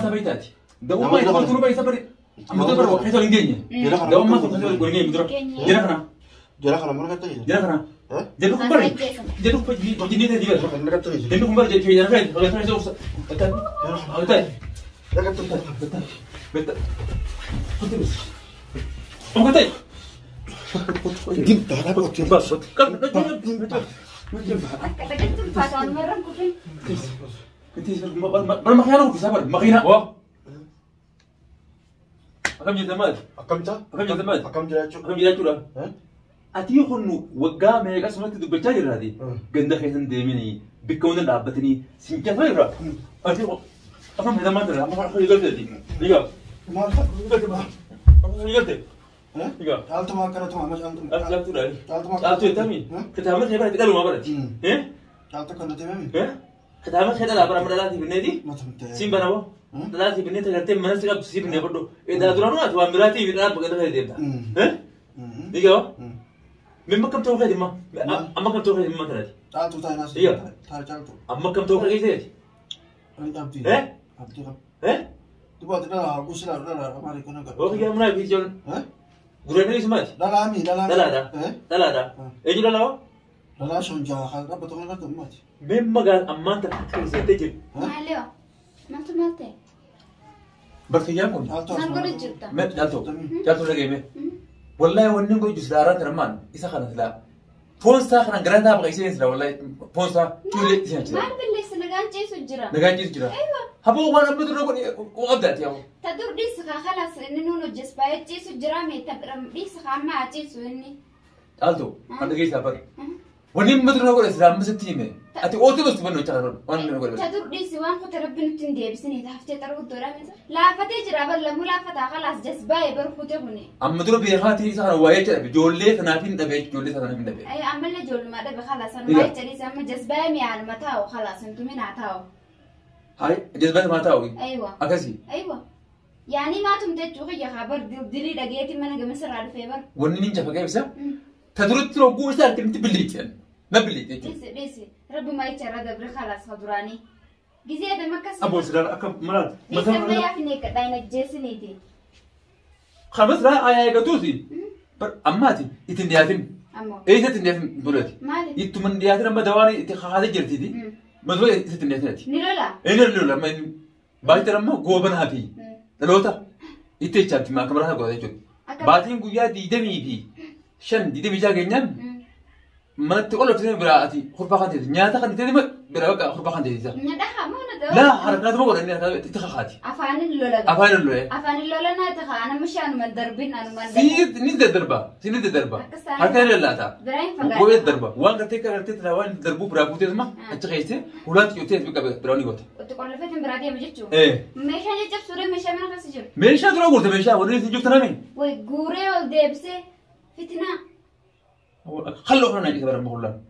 سبيتاتي دوما ما يدخل تروبا يسافر مدبر وقته لنجيني دوما ما تخليه لنجيني مدبر جرخنا جرخنا ما نقدر جرخنا جرخنا بري جرخنا بجنيه تدي بس جرخنا بري جرخنا جرخنا جرخنا جرخنا بتاع بتاع بتاع بتاع بتاع بتاع جيب تعال بس كم ما خيانه في سفر ما خيانه واه أكمل جدمات أكمل جدمات أكمل جدات أتيه خنو وقام هيك أسمع تدبجاج هذه جنده خيسن ديمني بكون اللعبتني سنجا فيرا أتيه أفهم هذا ما ترى ما خلي قلت لي ليا ما قلت ليا تعال تما كرت ما مش أنتم تعال ترى تعال تامين كتامل خيبر تقالوا ما برد إيه تعال تكون تمامي إيه كتامل خيبر لا برا مرلاتي بالنادي ما تمتع سيم بناو مرلاتي بالنادي تقدر مناسك أب سيم نبردو إذا درانو أتوا مرلاتي بالنادي بقدر هذي ده إيه ليا مما كم توقع دي ما أما كم توقع دي ما ترى تعال تو تعال ناس تعال تو أما كم توقع كيسه أنت أبدي إيه أبدي إيه تبغى تلا قصلا لا ما ريكونا كذا أوكي يا منا بيجون غريبة اسمه لا لا أمي لا لا لا إيش لا لا لا شون جا خالد رب تقول لك تمات مما قال أما أنت كيسه تجيب ماليو ما تماتي بس ياكل نقول الجبتة ما جالتو لقي مي والله ونقول جزء دارات رمان إذا خلنا لا فونسا خلنا قرأتها بقيسين سلا والله فونسا تولي ما بالله سنقان جيس الجرا نقان جيس جرا أيوة هبو وانا بدر وقبضت يا تدور ديس خلاص إنه نونو جس بايت جيس الجرا مي تبرم ديس خامة جيس وإني قالتو أنت جيس أبر ونيم بدر نقول إسلام بس تيمه أتي أوتي بس تبنو تارون وانا نقول بس تدور ديس وان خطر ربنا تندي بسني تحفتي تروح دورا لا فتى جرا بل لا فتى خلاص جس باي برخوته هني أما درو بيخاتي سهر وايد تبي جولة ثنافين تبي جولة ثنافين تبي أي عمل لي جول ما ده خلاص أنا ما يجري سام جس باي مي على متاو خلاص أنتم من عتاو هاي جذبت ما تاوي أيوة أكاسي أيوة يعني ما تمتدوا يا خبر دلي دقيقتي ما أنا جمسر على فيبر ونين جفا كيف تدرت لو قوة سالك أنت بليتين ما بليتين بيسي ربي ما يتشرى دبر خلاص خضراني جزء هذا ما كسر أبو سلال أكم مرات بيسي ما يعرفني كداينا جسني دي خمس لا آية قدوسي بر أماتي يتندياتين أمو إيه يتندياتين بولاتي مالي يتمندياتين أما دواني يتخاذ جرتي دي ما دوا يتندياتين نيرولا إيه نيرولا ما بايت رما قوبنا هذي تلوتا يتجاب ما كمرها قوي جود بعدين قويا ديدمي في شن ديدمي جا جنيان ما تقول لك تاني براتي خربا خانتي نياتا خانتي تاني ما برا خربا خانتي تيجا ندها ما ندوا لا حركات ما قول إني تخاخاتي أفان اللولا أفان اللولا أفان اللولا ناتها أنا مش أنا مدربين أنا ما سيد نيد الدربة سيد الدربة حتى لا تا براين فقط قوي الدربة وان كتير كتير تلاوان دربو برابو تسمع أتخيلته ولا تيوتي بقى براني قط وتقول لفتهم برادي بجتشو إيه مش هني جب سوري مش أنا خسجو ميشا ترى قلت ميشا وني تجيب تنامي ويجوري ودبسة فتنة خلوا خلنا نجي كبر مقولنا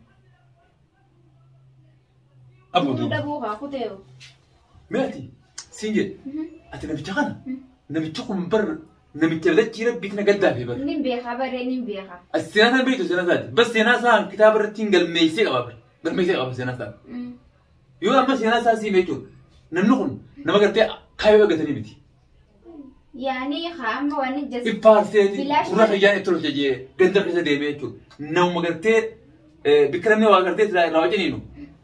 أبو دو دبوها كتير ماتي سينجل أتنا بتشغنا نبي تقوم بر نبي تبدأ كيرا بيكنا قدها في بر نيم بيها بري نيم بيها السنة بيتو سنة ثانية بس سنة ثانية كتاب التينجل ميسي قبر بر ميسي قبر سنة ثانية يوم أما سنة ثانية سي ميتو ننقل نما قلت خايبة قتني بيتي يعني خام واني جس إفارسيتي ولا خيان تروح تجي قدر كذا ديميتو نوم قلت بكرمني وقلت لا وجنينو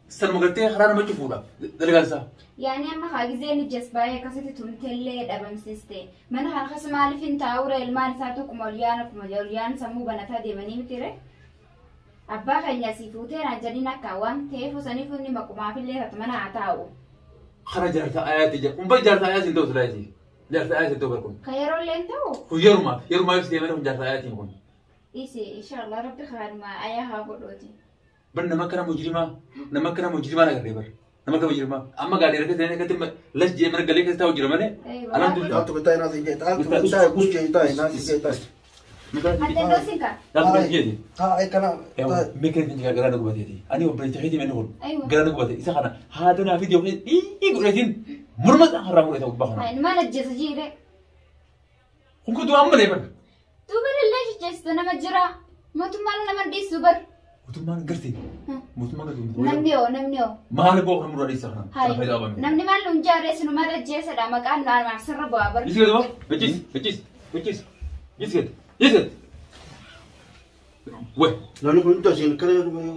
سلم قلت خلانا ما تشوفونا دلقاسا يعني أما خاجزين جس باي كاسة تمتلي دبم سيستي من هان خصم على فين تاورة المان ساتو كموليان سمو بناتا ديماني متيره أبا خيا سيفوتي راجلنا كوان تيفو سنيفوني مكوما في اللي رتمنا عتاو خرج جرت آيات جا جرت آيات انتو سلاجي جرت آيات انتو بركون خيرو لينتو هو يرما يستيمنهم جرت آيات يكون إيسي إن شاء الله ربي خير ما أيها قدوتي بر نمكنا مجرما لا غريبر نمكنا مجرما أما قاعد يركز هنا كتير لش جي من قليل كتير مجرما نه الحمد لله أنت بتاعي ناس يجي أنت بتاعي كوش جاي تاعي ناس يجي تاعي هذا دوسينكا لا تجيدي أي كلام ممكن تجي قرانك بتيجي أنا وبريتحيدي منه أيوة قرانك بتيجي إذا خنا هذا أنا فيديو يقول لكن مرمز حرام ولا تبغى بخنا ما نجز جيره هم كده أمر يبر تو بر ليش جست أنا مجرا ما تمالنا من دي سوبر mootummaan gartee mootummaan gartee namni maal boo kan murraa dhiisa kana Hai. Namni maal nuun jaaree sinuma rajjeessadha maqaan naannoo sirra bu'aa bar. Iskeet boo bichis iskeet wee Namni kun tasiin kana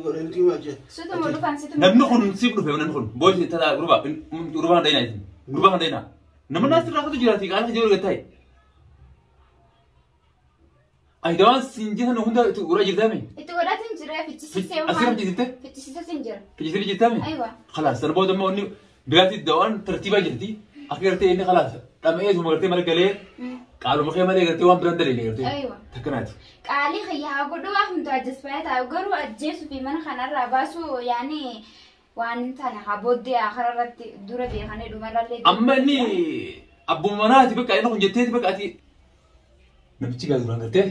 godhanii waajjira. Sutuma dhufan situma. namni kun siif dhufe namni kun booyi talaa gurbaan dayinaa nama naas irraa katu jiraati qaala jiru gattaa'e aydawaan siin jiran hunda gurra jirtame Itti godhatin jira fichisiisee asirra jirte fichisiisee jira. kijisiri jirtame Aywa. خلاص sana booda immoo inni biraatti dawaan tartiibaa jirti akka gartee inni خلاص dhama'ee suma gartee mala galee qaaluma kee malee gartee waan biraan dalee gartee Aywa. takkanaati Qaalii xiyyaa godhu waa humna ajjeesfamee taa'u garuu ajjeesuu fi mana kanarraa baasuu yaani waan tana habooddee akararratti dura beekanii dhumarrallee. amma inni abbuma manaati bakka inni kun jetteeti bakka ati namichi gaa duraan gartee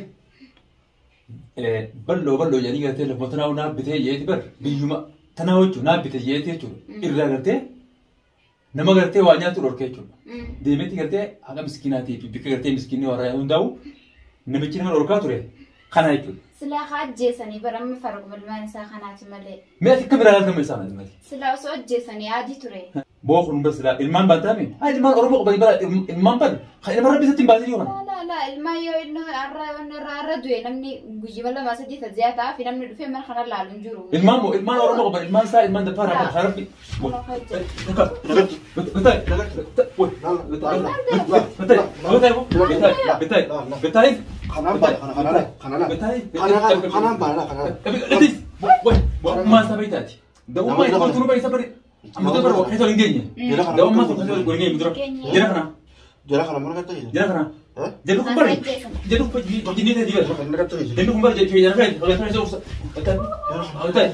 balloo jedhanii gartee lafa tanaa naaf bitee yeeti bar biyyuma tanaa jechuun naaf bitee yeeti jechuudha irraa gartee nama gartee waa nyaatu dhorkee jechuudha deemetti gartee haqa miskiinaatiif bikka gartee miskiinni warraa hundaa'u namichi nama dhorkaa ture kana jechuudha. Silaa haa ajjeesanii baramma farqu balmaan isaa kanaati malee. Mee ati akka biraa laaltama isaa mati. Silaa osoo ajjeesanii adii ture. Boo kun bas silaa ilmaan bantaami. Haa ilmaan Oromoo qabanii bara ilmaan ban. Haa ilmaan rabbi isatti hin baasin yoo kana. Laa ilmaan yoo inni irraa du'e namni guyyima lama sadii tajjaa ta'a fi namni dhufee mana kana laalu hin jiru. Ilmaan moo ilmaan Oromoo qaban ilmaan isaa ilmaan dabbaa haa rabbi. Betai. Kanaan baala. Etis. Maas taphee taati. Da'ummaa itti koltuun baay'ee sabari. Muda bara waktu itu lingkenya. Da'ummaa sun kasih gorengnya muda. Jira kana. Jara kana mana kata ini? Jira kana. Jadi kumbar. Jadi kumbar jadi tadi kan. Mana kata ini? Jadi kumbar jadi jara kan. Kalau saya usah. Betul. Betul.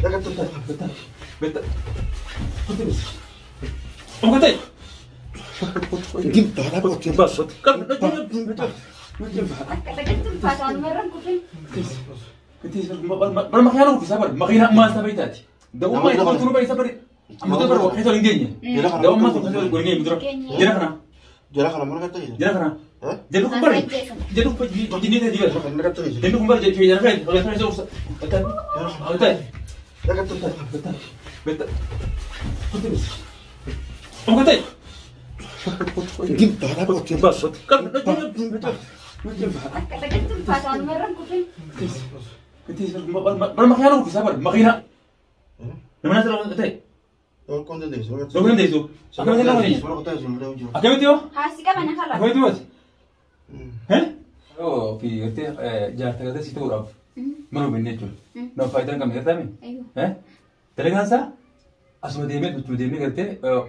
Ya kata betul. Betul. Betul. Oh kata. Gim, dah apa kau tiba? Kan betul. Kata-kata pasangan merang kuping. Ketis bermakna aku sabar. Makina emas sampai tadi. Da'ummaa itti koltuun baay'ee sabari. Muda bara waktu itu lingkenya. Da'ummaa sun kasih gorengnya muda. Jira kana. Jara kana mana kata ini? Jira kana. Jadi kumbar. Jadi kumbar jadi tadi kan. Mana kata ini? Jadi kumbar jadi jara kan. Kalau saya usah. Betul. Betul. Ya kata betul. Betul. Betul. Oh kata. Gim, dah apa kau tiba? Kan betul. Kata-kata pasangan merang kuping. Ketis bermakna aku sabar. Makina. Namanya terlalu kata. Oh, kau tu deh. Dokumen deh itu. Apa yang namanya? Mana kata ini? Mana ujung? Apa itu? Hasika mana kalah? Apa itu mas? Heh? Oh, kata jahat kata situ orang. Mana benar tu? Nama faedah kami kata ni. Heh? Terdengar sah? Asal dia kata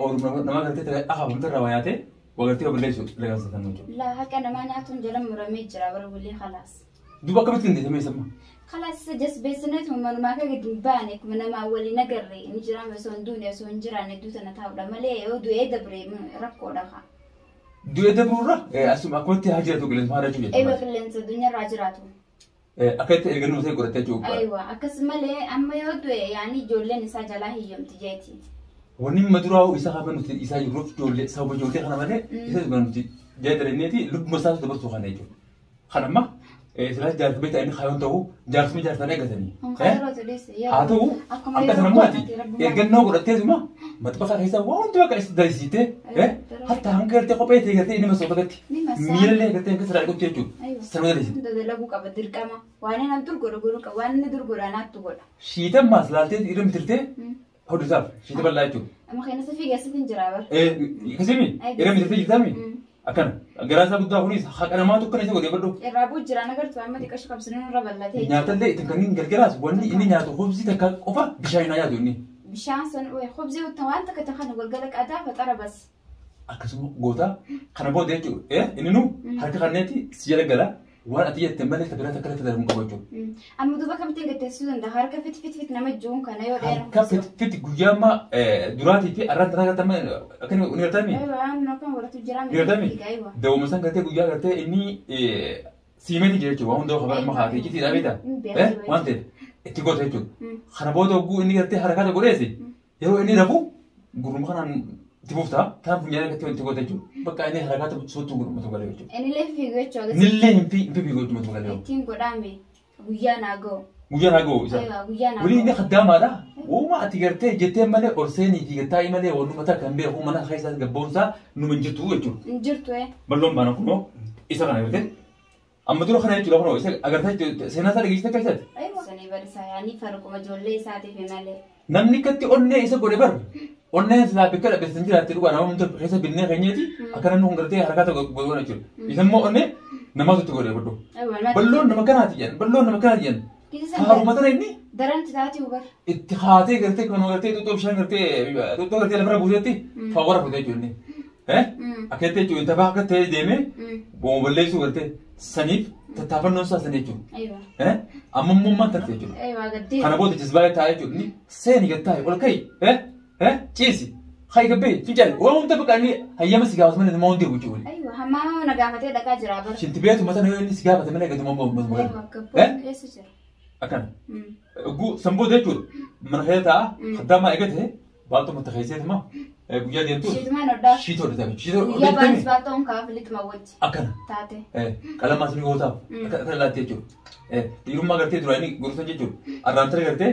orang nama kata terdengar. Ah, benar rawayat waktu itu berlesu terdengar sah tanpa tu. Lah, hak namanya tu jalan muramid jera baru boleh kalas. Dua kali tu ni sama. خلاص جس بيسنت هم ما كان جنبانك من ما أولي نجري نجرا مسون دنيا سون جرا ندوت أنا تابلا ملأ يودو يدبري من ركوا دخا. دو يدبرورا؟ أسمع كنت هاجر تقول ما رجع. أيوة كلن الدنيا راجراته. أكيد إرجعنا وسيا قرأت جو. أيوة أكس ملأ أما يودو يعني جولة نساج الله يوم تجاتي. وني مدراو إسا خابن وتي إسا يروح جولة سو بجولة خنا ملأ إسا يقولون تي جاي درينيتي لب مساج تبص خنا يجو. خنا ما سلاش جالس بيت أنا خيون تو جالس مي جالس أنا كذاني. هاتو أنت سنماتي إرجعنا قرأت زما ما تبغى هيسا وان تبغى كيس دايسيته حتى هم كرتي قبيت كرتي إني مسوي كرتي ميل اللي كرتي كسر على كتير جو سنو دايسيته. ده لابو كبدر كما وانا نمتور غورو كوان ندور غورانا تقول. شيء تم مسلاتي إيرم ترتي هو دزاف شيء تبغى لايتو. أما خلينا سفي جالس تنجرابر. كسيمي إيرم ترتي جدامي. أكان جراسة بده هوني حق أنا ما توقع نيجي قدي بدو. الرابو جرانا قرت وأما تكش كابسنين ربلا تيجي. نياتل ده تكنين جرجراس واني إني نياتو خبزي تكا أوفا بشاينا يا دوني. بشانسن وخبزي وتوان تكتخن وقلقلك أدا فترى بس. أكسمو غوتا خنا بود يجو إنه حركة خناتي سيارة جلا وأنا أتيجي تملك تبرة تكلف تدرم قويجو. أما دوبا كم تيجي تسودن ده حركة فت نمت جون كنا يو دير. حركة فت جوجاما دراتي في أراد تراجع تما أكن نيرتامي. أيوة أنا نكون ولا تجرام. نيرتامي. ده مثلا كتير جوجا كتير إني سيمني جيرجو وهم ده خبر ما خاطر كتير أبيدا. وانت تيجو تيجو. خنا بود أقول إني كتير حركة تقوليسي. يهو إني ربو قرم خنا تبوفتا تام فنيا كتير تيجو تيجو. بقى إني حركة تبصوت قرم تقول ليه. إني ليه في جوجو. نلله في جوجو ما تقول ليه. تيم قدامي ويا ناقو guyyaa hagoo isa waliin inni khaddaamaadha wuma ati gartee jettee malee orseenii fi gattaa'ii malee wanuma takka hin beeku mana keessaa gabboonsaa numa hin jirtu jechuudha. Hin jirtu balloon baana kunoo isa kana gartee amma dura kana jechuudha kunoo isa agartee seenaa isaa dhageessite akka isaati. Sanii barisaa yaanii farquma ijoollee isaatiif malee. Namni katti onnee isa godhe bar onnee isaa bakka dhabeessan jiraatte dhugaa nama humna keessa binnee keenyeeti akka namni kun gartee harkaa tokko godhana jechuudha. Isa immoo onnee namaatu itti godhe baddu. Balloon nama kanaati jedhan balloon nama kanaati jedhan. Haaruma tana inni. Daran taati ubar. Itti haatee gartee kan gartee xuxxoo bishaan gartee lafarra buusetti faawwara fudhate jechuudha. Akkatti jechuudha inta baha akka ta'e deemee boomballeessuu gartee saniif tattaafannoon isaa sanii jechuudha. Amma mummaan tarte jechuudha. Kana booda jisbaayee taa'ee jechuudha. Seeni gattaa'e ol ka'i ciisi hayi gabbee fiicaale waan hunda baqaanii hayyama si gaafatu malee nama hundi buucu wali. Hammaa na gaafatee dhaqaa jira bara. Shinti beetu mata na yoo si gaafate malee gadi mamma mamma. Akkana. Samboo jechuudha. Mana keetaa haddaamaa eegate baaltu mutta keesseetuma guyyaa deemtu. Shiitumaan hodhaa. Shiitoo dhataame. Guyyaa baanis baaltoon kaaf lituma wajji. Akkana. Taate. Qalamaas ni gootaaf. Akka laattee jechuudha. Dhiirummaa gartee duraanii gorsan jechuudha. Arraantara gartee.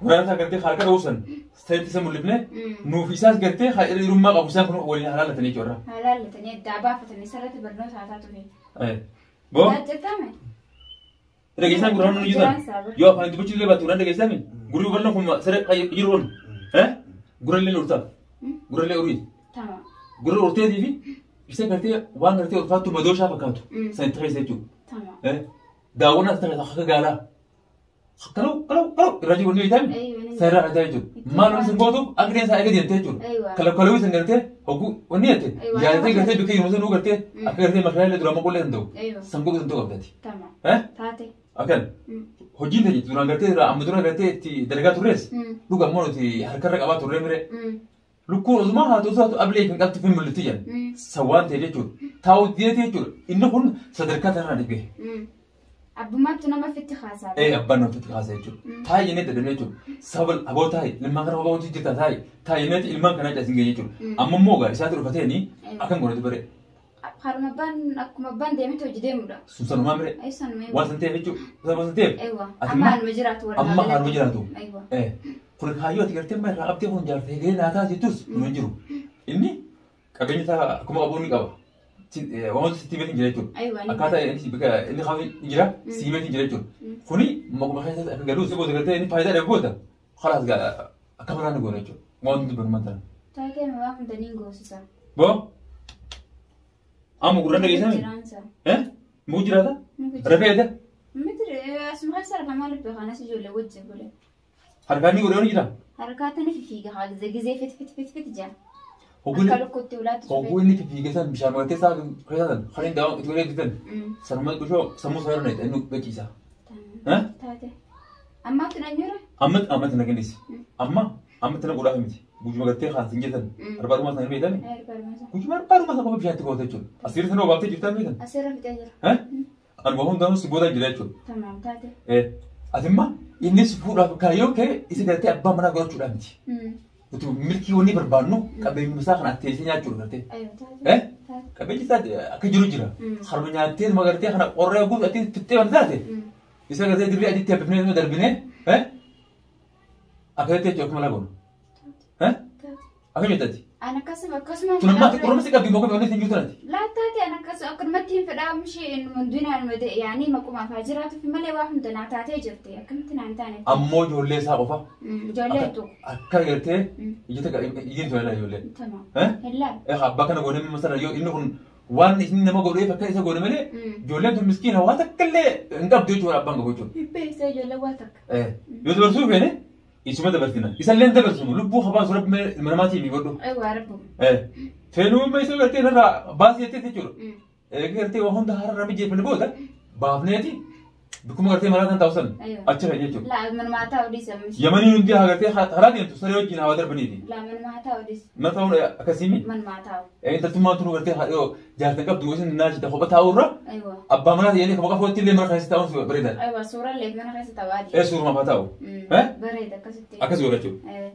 Waraana gartee harka dhawusan. Seenti isa mul'ifne. Nuuf isaas gartee dhiirummaa qabu isaan kun waliin halaalatanii jechuudha. Halaalatanii addaa baafatanii sarratti barnoota haasaa ture. Boo. Hojjetame. Dhageessaa gurraan nu jiran. Yoo afaan dubbachuu illee baatu dhageessami. Gurri bal'aa kun saree jiruun. Gurrallee urtaaf. Gurrallee urii. Tama. Gurra urteetii fi isa gartee waan gartee ulfaattu madooshaa fakkaatu. Sanitti keessa jechuudha. Tama. Daawwannaa ta'e akka gaalaa. Kalau irra jiru ni bitan. Seera ada jechuudha. Maal waliin gootuuf akka deemsaa eega deemtee jechuudha. Kalaqalawii san gartee hogguu wanni jette. Yaadate gartee dukee yeroo sanuu gartee akka gartee makaalee dura maqullee hin ta'u. San godhu hin ta'u qabdati. Tama. Taate. Akkan hojiin ta'e duraan gartee amma dura gartee itti dalagaa turres dhuga ammoo nuti harkarra qabaa turre mire. Lukkuun osuma haa ta'u ablee kan qabtu fi mul'atti jedhan. Sawwaan ta'e jechuudha. Taa'u diinatee jechuudha. Inni kun sadarkaa tanarraa dhibbee. Abbummaattu nama fitti haasaa. Abbaan nama fitti haasaa jechuudha. Taa'ee jennee dadhabnee jechuudha. Sabal aboo taa'ee ilmaan kana hubaa jirta taa'ee taa'ee jennee ilmaan kanaa caasin gahee jechuudha. Amma immoo gaa isaatti dhufateeni akkan godhatu bare. Haruma abbaan akkuma abbaan deemete hojii deemudha. Sunsanumaa mire. Waan san ta'eef jechuudha. Waan san ta'eef. Amma haruma jiraatu warra. Amma haruma jiraatu. Kun kaayyoo ati gartee irraa qabdee kun jaartee gahee naataa jettus nu hin jiru. Inni qabeenya isaa akkuma qabu ni qaba. Waan sitti beekin jira jechuudha. Akkaataa inni qabu jira si beekin jira jechuudha. Kuni maquma keessatti akka galuu si booda gartee inni faayidaa dhabe booda khalaas akka biraan goona jechuudha. Waan hundi banumaan tana. Taatee waa hundanii goosisa. Boo? Amma gurra dhageessami? Muu jiraata? Rafeeta? Miti asuma keessa harka maaliif beekanas ijoollee wajjin gole. Harkaan ni godhee ni jira? Harkaatani fiiga haa gizee fit jira. Hogguu Kalukkutti ulaatti hogguu inni fiigee san bishaan walitti isaa keessan kan inni daawwan itti godhee fitan sanuma gushoo sammuu isaa irra inni beeksiisa. Taate. Ammaatti na nyura? Ammatti na kennis. Ammatti na godhaa miti. Gujuma gartee haasin jettan barbaadumaa sana beekame. Gujuma barbaadumaa sana qofa bishaan itti goota jechuudha. Asirra sana obaaftee jirtan beekan. Asirra fixee jira. Ani waa hundaanuu si booda jira jechuudha. Tamaam taate. Atimma innis fuudhaaf kaayyoo kee isa gartee abbaa manaa godhachuudhaa miti. Utuu milkii wanni barbaadnu qabeenyi isaa kan atteessee nyaachuudha gartee. Qabeenyi isaa akka jiru jira. Harma nyaattee magartee kana qorree guutuu ati fixxee waan taate. Isa gartee dirree adiitti habbifnee darbinee akkasitti jechuudha akkuma lagoon. Akka jettati. Ana akkasuma. Tunammaatti qoromsi qabdi boqoo wanni isin jirtu nati. Laattaati ana akkanumatti hin fedhaa mishee hundinaan yaanii maqumaaf haa jiraatuuf malee waa hunda naa taatee jirti akkamitti naan taane. Ammoo ijoollee isaa qofa. Ijoollee tu. Akka gartee ijjiin tola ijoollee. Tamaam. Hellaa. Abbaa kana godhee masala yoo inni kun waan isin nama godhee fakka isa godhe malee ijoolleen tun miskiina waa takka illee hin qabdu jechuudha abbaan qabu jechuudha. Hibbee isa ijoollee waa takka. Yoo dabarsuu feene isuma dabarsina. Isallee dabarsinu lubbuu habaa sura manamaatii mi godhu. Waa rabbu. Feenuu ma isa gartee irraa baasii jettee jechuudha. Gartee waa hunda hararra mijeeffane booda baafneeti bikkuma gartee maraa kan taa'usan achi kan jechuudha. Laa manumaa taa'u dhiisa. Yamanii hundi haa gartee haraa deemtu saree wajjin haa darbaniiti. Laa manumaa taa'u dhiisa. Mana ta'uun akkasiimi. Manumaa taa'u. Intaltummaa tunu gartee haadhoo jaartan qabdu isin naachita kopha taa'urra. Abbaa manaa ta'ee kopha qafootti illee mana keessa taa'uun bareeda. Suuraa illee mana keessa taa'u adii. Suuruma haa taa'u. Bareeda akkasitti. Akkas godha jechuudha.